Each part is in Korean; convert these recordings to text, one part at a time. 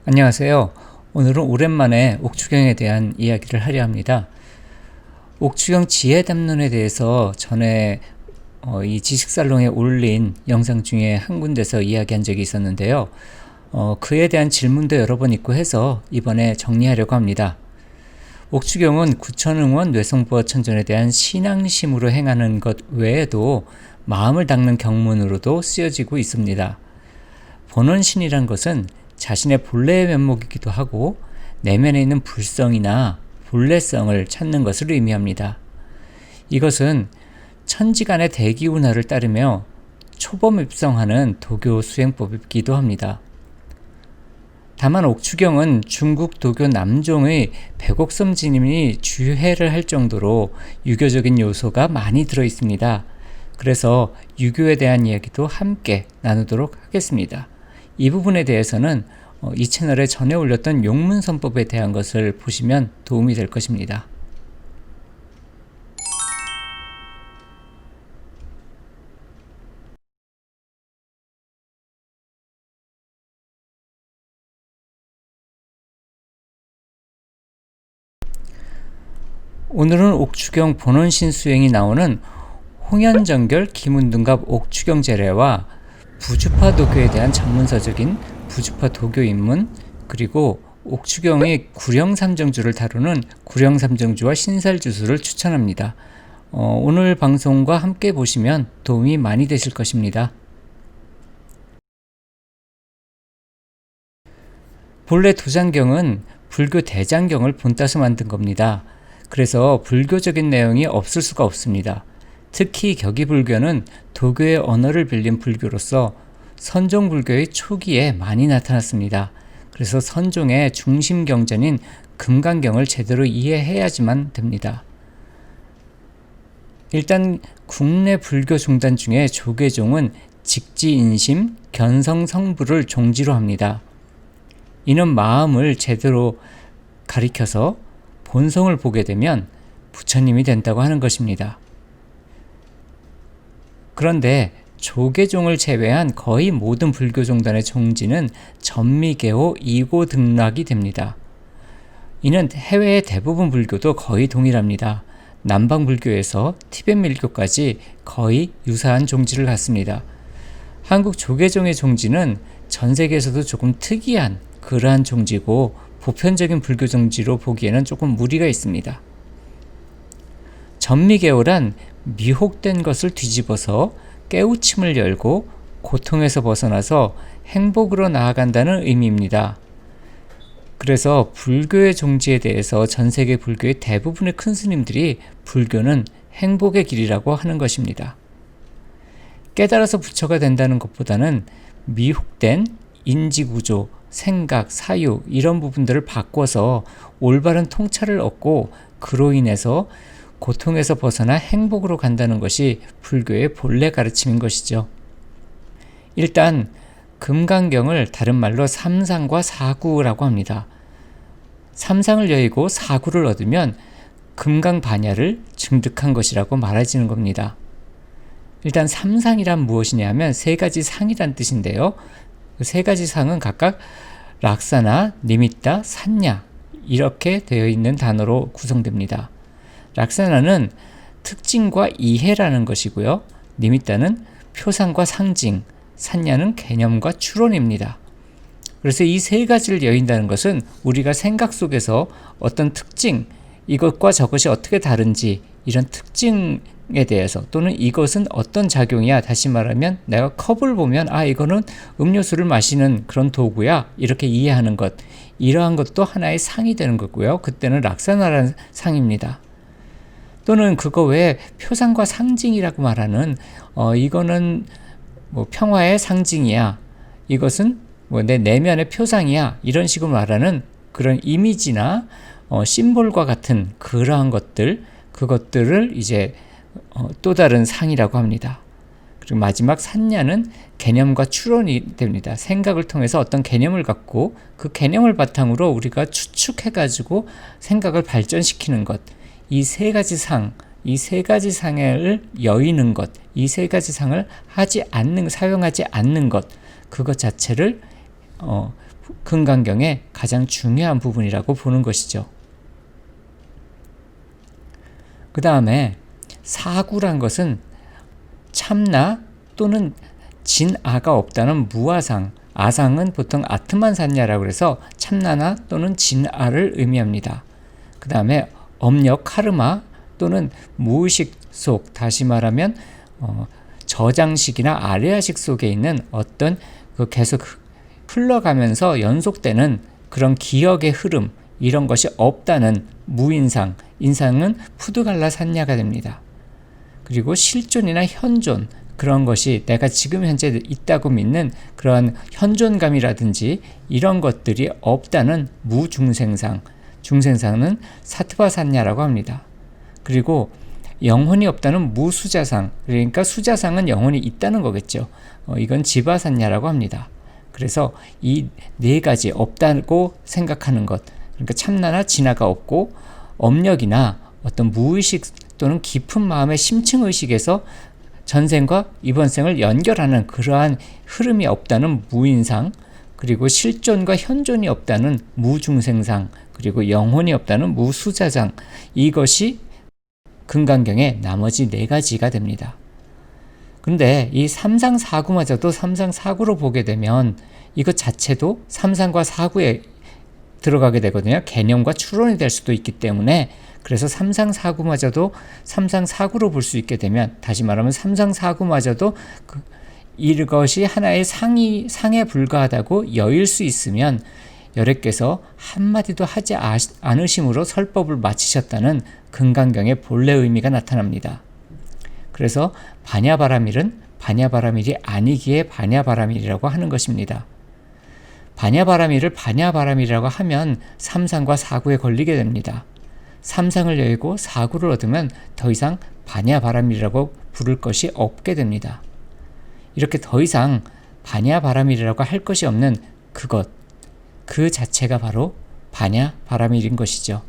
안녕하세요. 오늘은 오랜만에 옥추경에 대한 이야기를 하려 합니다. 옥추경 지혜담론에 대해서 전에 이 지식살롱에 올린 영상 중에 한 군데서 이야기한 적이 있었는데요. 그에 대한 질문도 여러 번 있고 해서 이번에 정리하려고 합니다. 옥추경은 구천응원 뇌성부어천전에 대한 신앙심으로 행하는 것 외에도 마음을 닦는 경문으로도 쓰여지고 있습니다. 본원신이란 것은 자신의 본래의 면목이기도 하고 내면에 있는 불성이나 본래성을 찾는 것을 의미합니다. 이것은 천지간의 대기운하를 따르며 초범입성하는 도교 수행법이기도 합니다. 다만 옥추경은 중국 도교 남종의 백옥섬진님이 주해를 할 정도로 유교적인 요소가 많이 들어 있습니다. 그래서 유교에 대한 이야기도 함께 나누도록 하겠습니다. 이 부분에 대해서는 이 채널에 전에 올렸던 용문선법에 대한 것을 보시면 도움이 될 것입니다. 오늘은 옥추경 본원신 수행이 나오는 홍연정결 기문둔갑 옥추경 제례와 부주파 도교에 대한 전문서적인 부주파 도교 입문, 그리고 옥추경의 구령삼정주를 다루는 구령삼정주와 신살주수를 추천합니다. 오늘 방송과 함께 보시면 도움이 많이 되실 것입니다. 본래 도장경은 불교 대장경을 본따서 만든 겁니다. 그래서 불교적인 내용이 없을 수가 없습니다. 특히 격이불교는 도교의 언어를 빌린 불교로서 선종불교의 초기에 많이 나타났습니다. 그래서 선종의 중심 경전인 금강경을 제대로 이해해야지만 됩니다. 일단 국내 불교 종단 중에 조계종은 직지인심, 견성성부를 종지로 합니다. 이는 마음을 제대로 가리켜서 본성을 보게 되면 부처님이 된다고 하는 것입니다. 그런데 조계종을 제외한 거의 모든 불교 종단의 종지는 전미계호 이고등락이 됩니다. 이는 해외의 대부분 불교도 거의 동일합니다. 남방 불교에서 티벳 밀교까지 거의 유사한 종지를 갖습니다. 한국 조계종의 종지는 전 세계에서도 조금 특이한 그러한 종지고 보편적인 불교 종지로 보기에는 조금 무리가 있습니다. 전미계호란 미혹된 것을 뒤집어서 깨우침을 열고 고통에서 벗어나서 행복으로 나아간다는 의미입니다. 그래서 불교의 종지에 대해서 전 세계 불교의 대부분의 큰 스님들이 불교는 행복의 길이라고 하는 것입니다. 깨달아서 부처가 된다는 것보다는 미혹된 인지구조, 생각, 사유 이런 부분들을 바꿔서 올바른 통찰을 얻고 그로 인해서 고통에서 벗어나 행복으로 간다는 것이 불교의 본래 가르침인 것이죠. 일단 금강경을 다른 말로 삼상과 사구라고 합니다. 삼상을 여의고 사구를 얻으면 금강반야를 증득한 것이라고 말해지는 겁니다. 일단 삼상이란 무엇이냐 하면 세 가지 상이란 뜻인데요. 그 세 가지 상은 각각 락사나, 니미따, 산냐 이렇게 되어 있는 단어로 구성됩니다. 락사나는 특징과 이해라는 것이고요. 니미따는 표상과 상징, 산냐는 개념과 추론입니다. 그래서 이 세 가지를 여인다는 것은 우리가 생각 속에서 어떤 특징, 이것과 저것이 어떻게 다른지 이런 특징에 대해서 또는 이것은 어떤 작용이야, 다시 말하면 내가 컵을 보면 이거는 음료수를 마시는 그런 도구야 이렇게 이해하는 것, 이러한 것도 하나의 상이 되는 거고요. 그때는 락사나라는 상입니다. 또는 그거 외에 표상과 상징이라고 말하는 이거는 뭐 평화의 상징이야, 이것은 뭐 내 내면의 표상이야 이런 식으로 말하는 그런 이미지나 심볼과 같은 그러한 것들, 그것들을 이제 또 다른 상이라고 합니다. 그리고 마지막 산냐는 개념과 추론이 됩니다. 생각을 통해서 어떤 개념을 갖고 그 개념을 바탕으로 우리가 추측해가지고 생각을 발전시키는 것, 이 세 가지 상, 이 세 가지 상을 여의는 것, 이 세 가지 상을 사용하지 않는 것, 그것 자체를 금강경의 가장 중요한 부분이라고 보는 것이죠. 그 다음에 사구란 것은 참나 또는 진아가 없다는 무아상, 아상은 보통 아트만산야라고 해서 참나나 또는 진아를 의미합니다. 그 다음에 업력 카르마 또는 무의식 속, 다시 말하면 저장식이나 아레아식 속에 있는 어떤 계속 흘러가면서 연속되는 그런 기억의 흐름, 이런 것이 없다는 무인상, 인상은 푸드갈라 산야가 됩니다. 그리고 실존이나 현존, 그런 것이 내가 지금 현재 있다고 믿는 그런 현존감이라든지 이런 것들이 없다는 무중생상, 중생상은 사트바 산야라고 합니다. 그리고 영혼이 없다는 무수자상, 그러니까 수자상은 영혼이 있다는 거겠죠. 이건 지바산야라고 합니다. 그래서 이 네 가지 없다고 생각하는 것, 그러니까 참나나 진화가 없고 업력이나 어떤 무의식 또는 깊은 마음의 심층의식에서 전생과 이번 생을 연결하는 그러한 흐름이 없다는 무인상, 그리고 실존과 현존이 없다는 무중생상, 그리고 영혼이 없다는 무수자상, 이것이 금강경의 나머지 네 가지가 됩니다. 근데 이 삼상사구마저도 삼상사구로 보게 되면 이것 자체도 삼상과 사구에 들어가게 되거든요. 개념과 추론이 될 수도 있기 때문에, 그래서 삼상사구마저도 삼상사구로 볼 수 있게 되면, 다시 말하면 삼상사구마저도 이것이 하나의 상에 불과하다고 여일 수 있으면 여래께서 한마디도 하지 않으심으로 설법을 마치셨다는 금강경의 본래 의미가 나타납니다. 그래서 바냐바라밀은 바냐바라밀이 아니기에 바냐바라밀이라고 하는 것입니다. 바냐바라밀을 바냐바라밀이라고 하면 삼상과 사구에 걸리게 됩니다. 삼상을 열고 사구를 얻으면 더 이상 바냐바라밀이라고 부를 것이 없게 됩니다. 이렇게 더 이상 바냐바라밀이라고 할 것이 없는 그것, 그 자체가 바로 바냐바라밀인 것이죠.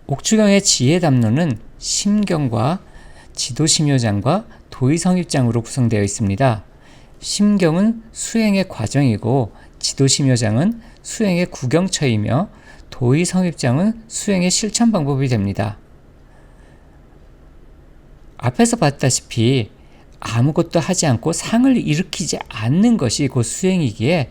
옥추경의 지혜담론은 심경과 지도심요장과 도의성입장으로 구성되어 있습니다. 심경은 수행의 과정이고 지도심요장은 수행의 구경처이며 도의성입장은 수행의 실천 방법이 됩니다. 앞에서 봤다시피 아무것도 하지 않고 상을 일으키지 않는 것이 곧 수행이기에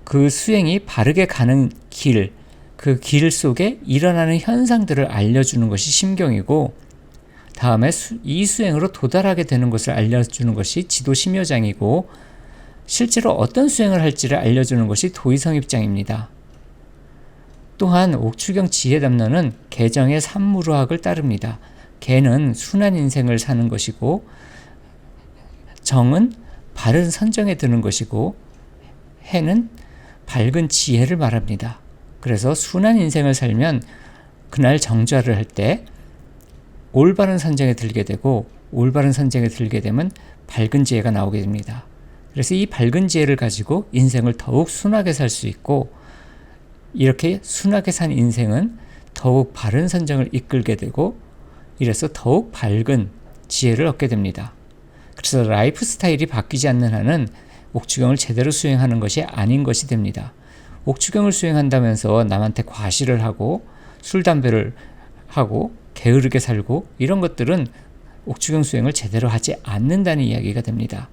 그 수행이 바르게 가는 길, 그 길 속에 일어나는 현상들을 알려주는 것이 심경이고, 다음에 이 수행으로 도달하게 되는 것을 알려주는 것이 지도심요장이고, 실제로 어떤 수행을 할지를 알려주는 것이 도의성입장입니다. 또한 옥추경 지혜담론은 개정의 삼무로학을 따릅니다. 개는 순한 인생을 사는 것이고, 정은 바른 선정에 드는 것이고, 해는 밝은 지혜를 말합니다. 그래서 순한 인생을 살면 그날 정좌를 할 때 올바른 선정에 들게 되고, 올바른 선정에 들게 되면 밝은 지혜가 나오게 됩니다. 그래서 이 밝은 지혜를 가지고 인생을 더욱 순하게 살 수 있고, 이렇게 순하게 산 인생은 더욱 바른 선정을 이끌게 되고, 이래서 더욱 밝은 지혜를 얻게 됩니다. 그래서 라이프 스타일이 바뀌지 않는 한은 옥추경을 제대로 수행하는 것이 아닌 것이 됩니다. 옥추경을 수행한다면서 남한테 과시를 하고 술, 담배를 하고 게으르게 살고 이런 것들은 옥추경 수행을 제대로 하지 않는다는 이야기가 됩니다.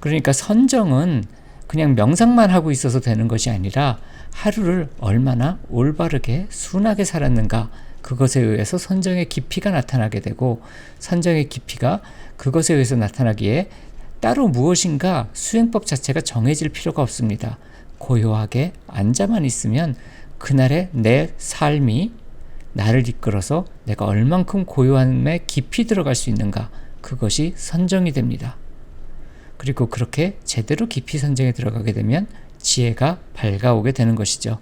그러니까 선정은 그냥 명상만 하고 있어서 되는 것이 아니라 하루를 얼마나 올바르게 순하게 살았는가, 그것에 의해서 선정의 깊이가 나타나게 되고, 선정의 깊이가 그것에 의해서 나타나기에 따로 무엇인가 수행법 자체가 정해질 필요가 없습니다. 고요하게 앉아만 있으면 그날의 내 삶이 나를 이끌어서 내가 얼만큼 고요함에 깊이 들어갈 수 있는가, 그것이 선정이 됩니다. 그리고 그렇게 제대로 깊이 선정에 들어가게 되면 지혜가 밝아오게 되는 것이죠.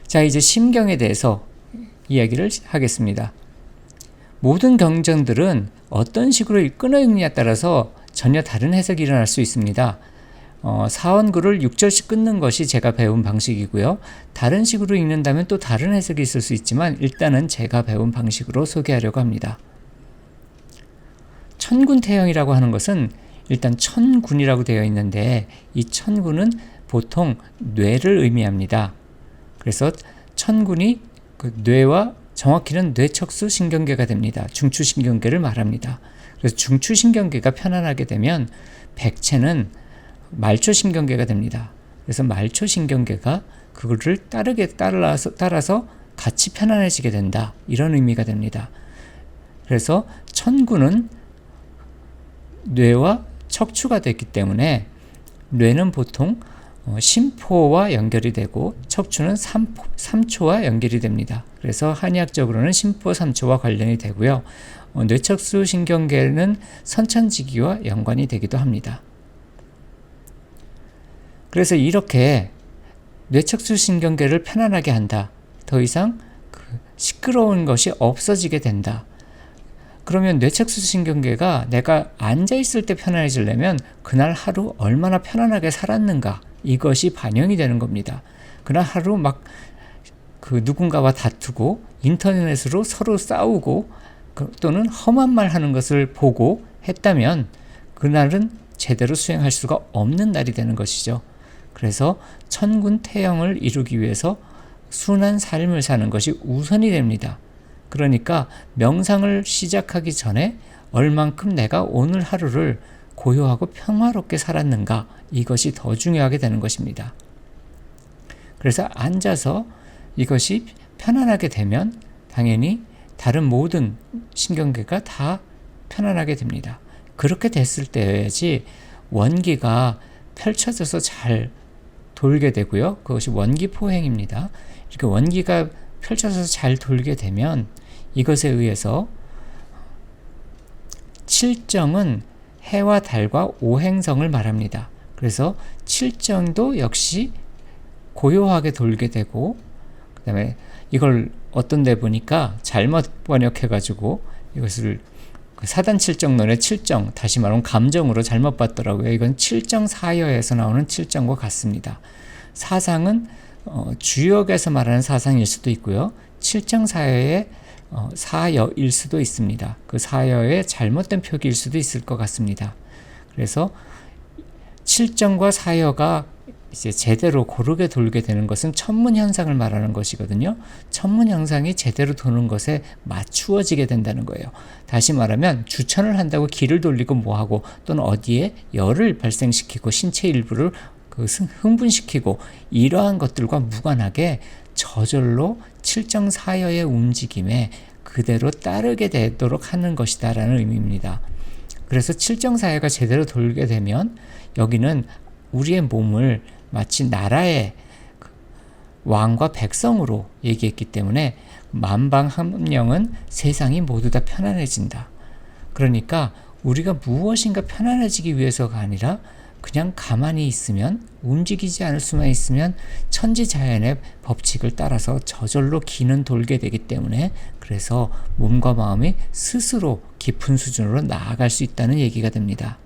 자, 이제 심경에 대해서 이야기를 하겠습니다. 모든 경전들은 어떤 식으로 끊어읽느냐에 따라서 전혀 다른 해석이 일어날 수 있습니다. 사원구를 6절씩 끊는 것이 제가 배운 방식이고요. 다른 식으로 읽는다면 또 다른 해석이 있을 수 있지만 일단은 제가 배운 방식으로 소개하려고 합니다. 천군태형이라고 하는 것은 일단 천군이라고 되어 있는데 이 천군은 보통 뇌를 의미합니다. 그래서 천군이 그 뇌와 정확히는 뇌척수 신경계가 됩니다. 중추신경계를 말합니다. 그래서 중추신경계가 편안하게 되면 백체는 말초신경계가 됩니다. 그래서 말초신경계가 그거를 따라서 같이 편안해지게 된다. 이런 의미가 됩니다. 그래서 천군은 뇌와 척추가 됐기 때문에 뇌는 보통 심포와 연결이 되고 척추는 삼초와 연결이 됩니다. 그래서 한의학적으로는 심포 삼초와 관련이 되고요. 뇌척수 신경계는 선천지기와 연관이 되기도 합니다. 그래서 이렇게 뇌척수 신경계를 편안하게 한다. 더 이상 시끄러운 것이 없어지게 된다. 그러면 뇌척수 신경계가 내가 앉아있을 때 편안해지려면 그날 하루 얼마나 편안하게 살았는가, 이것이 반영이 되는 겁니다. 그날 하루 누군가와 다투고 인터넷으로 서로 싸우고 또는 험한 말 하는 것을 보고 했다면 그날은 제대로 수행할 수가 없는 날이 되는 것이죠. 그래서 천군태형을 이루기 위해서 순한 삶을 사는 것이 우선이 됩니다. 그러니까 명상을 시작하기 전에 얼만큼 내가 오늘 하루를 고요하고 평화롭게 살았는가, 이것이 더 중요하게 되는 것입니다. 그래서 앉아서 이것이 편안하게 되면 당연히 다른 모든 신경계가 다 편안하게 됩니다. 그렇게 됐을 때여야지 원기가 펼쳐져서 잘 돌게 되고요. 그것이 원기포행입니다. 이렇게 원기가 펼쳐져서 잘 돌게 되면 이것에 의해서 칠정은 해와 달과 오행성을 말합니다. 그래서 칠정도 역시 고요하게 돌게 되고, 그 다음에 이걸 어떤 데 보니까 잘못 번역해가지고 이것을 사단칠정론의 칠정, 다시 말하면 감정으로 잘못 봤더라고요. 이건 칠정사여에서 나오는 칠정과 같습니다. 사상은 주역에서 말하는 사상일 수도 있고요. 칠정사여의 사여일 수도 있습니다. 그 사여의 잘못된 표기일 수도 있을 것 같습니다. 그래서 칠정과 사여가 이제 제대로 고르게 돌게 되는 것은 천문 현상을 말하는 것이거든요. 천문 현상이 제대로 도는 것에 맞추어지게 된다는 거예요. 다시 말하면 주천을 한다고 기를 돌리고 뭐하고 또는 어디에 열을 발생시키고 신체 일부를 흥분시키고 이러한 것들과 무관하게 저절로 칠정사여의 움직임에 그대로 따르게 되도록 하는 것이다 라는 의미입니다. 그래서 칠정사여가 제대로 돌게 되면 여기는 우리의 몸을 마치 나라의 왕과 백성으로 얘기했기 때문에 만방함령은 세상이 모두 다 편안해진다. 그러니까 우리가 무엇인가 편안해지기 위해서가 아니라 그냥 가만히 있으면, 움직이지 않을 수만 있으면 천지자연의 법칙을 따라서 저절로 기는 돌게 되기 때문에, 그래서 몸과 마음이 스스로 깊은 수준으로 나아갈 수 있다는 얘기가 됩니다.